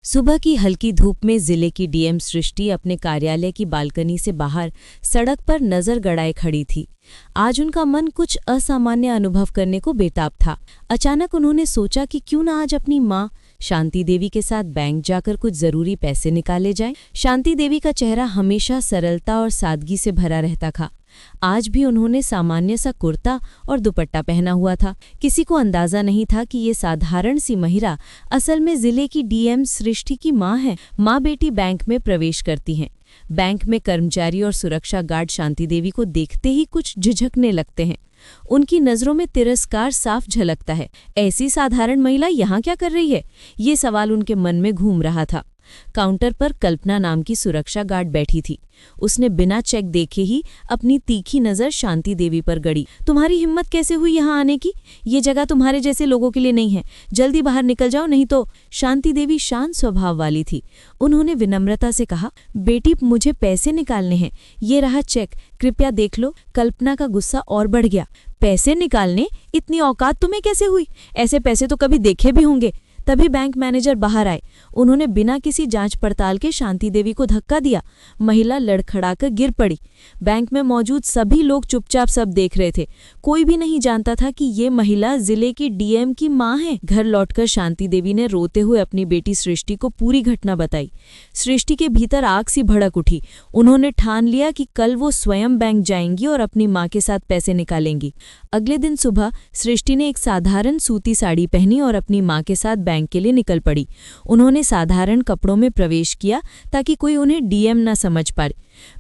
सुबह की हल्की धूप में जिले की डीएम सृष्टि अपने कार्यालय की बालकनी से बाहर सड़क पर नजर गड़ाए खड़ी थी। आज उनका मन कुछ असामान्य अनुभव करने को बेताब था। अचानक उन्होंने सोचा कि क्यों ना आज अपनी माँ शांति देवी के साथ बैंक जाकर कुछ जरूरी पैसे निकाले जाएं। शांति देवी का चेहरा हमेशा सरलता और सादगी से भरा रहता था। आज भी उन्होंने सामान्य सा कुर्ता और दुपट्टा पहना हुआ था। किसी को अंदाजा नहीं था कि ये साधारण सी महिला असल में जिले की डीएम सृष्टि की मां है। मां बेटी बैंक में प्रवेश करती हैं। बैंक में कर्मचारी और सुरक्षा गार्ड शांति देवी को देखते ही कुछ झिझकने लगते हैं। उनकी नजरों में तिरस्कार साफ झलकता है। ऐसी साधारण महिला यहाँ क्या कर रही है? ये सवाल उनके मन में घूम रहा था। काउंटर पर कल्पना नाम की सुरक्षा गार्ड बैठी थी। उसने बिना चेक देखे ही अपनी तीखी नजर शांति देवी पर गड़ी। तुम्हारी हिम्मत कैसे हुई यहाँ आने की? ये जगह तुम्हारे जैसे लोगों के लिए नहीं है। जल्दी बाहर निकल जाओ, नहीं तो। शांति देवी शांत स्वभाव वाली थी। उन्होंने विनम्रता से कहा, बेटी मुझे पैसे निकालने हैं, ये रहा चेक, कृपया देख लो। कल्पना का गुस्सा और बढ़ गया। पैसे निकालने? इतनी औकात तुम्हें कैसे हुई? ऐसे पैसे तो कभी देखे भी होंगे। तभी बैंक मैनेजर बाहर आए। उन्होंने बिना किसी जांच पड़ताल के शांति देवी को धक्का दिया। महिला लड़खड़ाकर गिर पड़ी। बैंक में मौजूद सभी लोग चुपचाप सब देख रहे थे। कोई भी नहीं जानता था कि ये महिला जिले की डीएम की मां है। घर लौटकर शांति देवी ने रोते हुए अपनी बेटी सृष्टि को पूरी घटना बताई। सृष्टि के भीतर आग सी भड़क उठी। उन्होंने ठान लिया कि कल वो स्वयं बैंक जाएंगी और अपनी मां के साथ पैसे निकालेंगी। अगले दिन सुबह सृष्टि ने एक साधारण सूती साड़ी पहनी और अपनी मां के साथ बैंक के लिए निकल पड़ी। उन्होंने साधारण कपड़ों में प्रवेश किया ताकि कोई उन्हें डीएम न समझ पाए।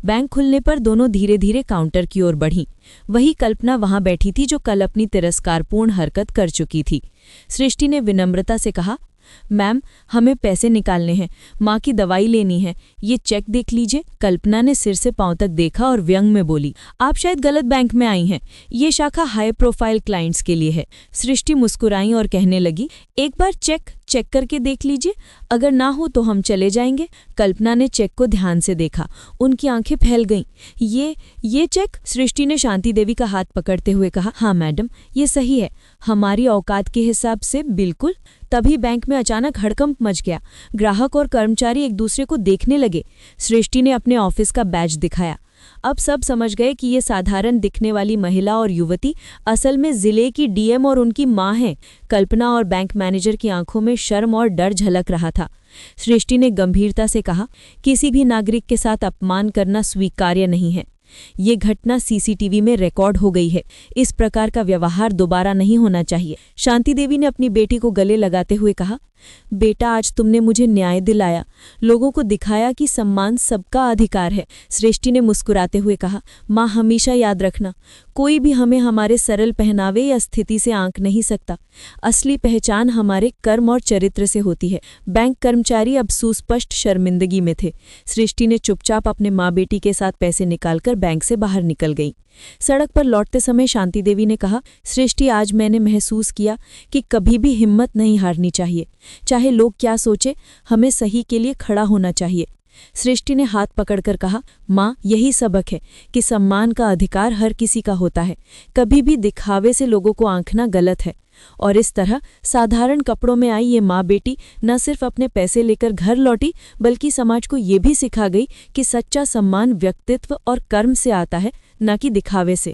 बैंक खुलने पर दोनों धीरे धीरे काउंटर की ओर बढ़ीं। वही कल्पना वहां बैठी थी जो कल अपनी तिरस्कारपूर्ण हरकत कर चुकी थी। सृष्टि ने विनम्रता से कहा, मैम, हमें पैसे निकालने हैं, माँ की दवाई लेनी है, ये चेक देख लीजिए। कल्पना ने सिर से पांव तक देखा और व्यंग में बोली, आप शायद गलत बैंक में आई हैं, ये शाखा हाई प्रोफाइल क्लाइंट्स के लिए है। सृष्टि मुस्कुराई और कहने लगी, एक बार चेक करके देख लीजिए, अगर ना हो तो हम चले जाएंगे। कल्पना ने चेक को ध्यान से देखा। उनकी आंखें फैल गईं। ये चेक? सृष्टि ने शांति देवी का हाथ पकड़ते हुए कहा, हाँ मैडम, ये सही है, हमारी औकात के हिसाब से बिल्कुल। तभी बैंक में अचानक हड़कंप मच गया। ग्राहक और कर्मचारी एक दूसरे को देखने लगे। सृष्टि ने अपने ऑफिस का बैज दिखाया। अब सब समझ गए कि ये साधारण दिखने वाली महिला और युवती असल में जिले की डीएम और उनकी मां है। कल्पना और बैंक मैनेजर की आंखों में शर्म और डर झलक रहा था। सृष्टि ने गंभीरता से कहा, किसी भी नागरिक के साथ अपमान करना स्वीकार्य नहीं है। ये घटना सीसीटीवी में रिकॉर्ड हो गई है। इस प्रकार का व्यवहार दोबारा नहीं होना चाहिए। शांति देवी ने अपनी बेटी को गले लगाते हुए कहा, बेटा, आज तुमने मुझे न्याय दिलाया, लोगों को दिखाया कि सम्मान सबका अधिकार है। सृष्टि ने मुस्कुराते हुए कहा, माँ, हमेशा याद रखना, कोई भी हमें हमारे सरल पहनावे या स्थिति से आंक नहीं सकता। असली पहचान हमारे कर्म और चरित्र से होती है। बैंक कर्मचारी अब सुस्पष्ट शर्मिंदगी में थे। सृष्टि ने चुपचाप अपने माँ बेटी के साथ पैसे निकालकर बैंक से बाहर निकल गई। सड़क पर लौटते समय शांति देवी ने कहा, सृष्टि, आज मैंने महसूस किया कि कभी भी हिम्मत नहीं हारनी चाहिए। चाहे लोग क्या सोचे, हमें सही के लिए खड़ा होना चाहिए। सृष्टि ने हाथ पकड़कर कहा, माँ, यही सबक है कि सम्मान का अधिकार हर किसी का होता है। कभी भी दिखावे से लोगों को आंकना गलत है। और इस तरह साधारण कपड़ों में आई ये माँ बेटी न सिर्फ अपने पैसे लेकर घर लौटी, बल्कि समाज को ये भी सिखा गई कि सच्चा सम्मान व्यक्तित्व और कर्म से आता है, न कि दिखावे से।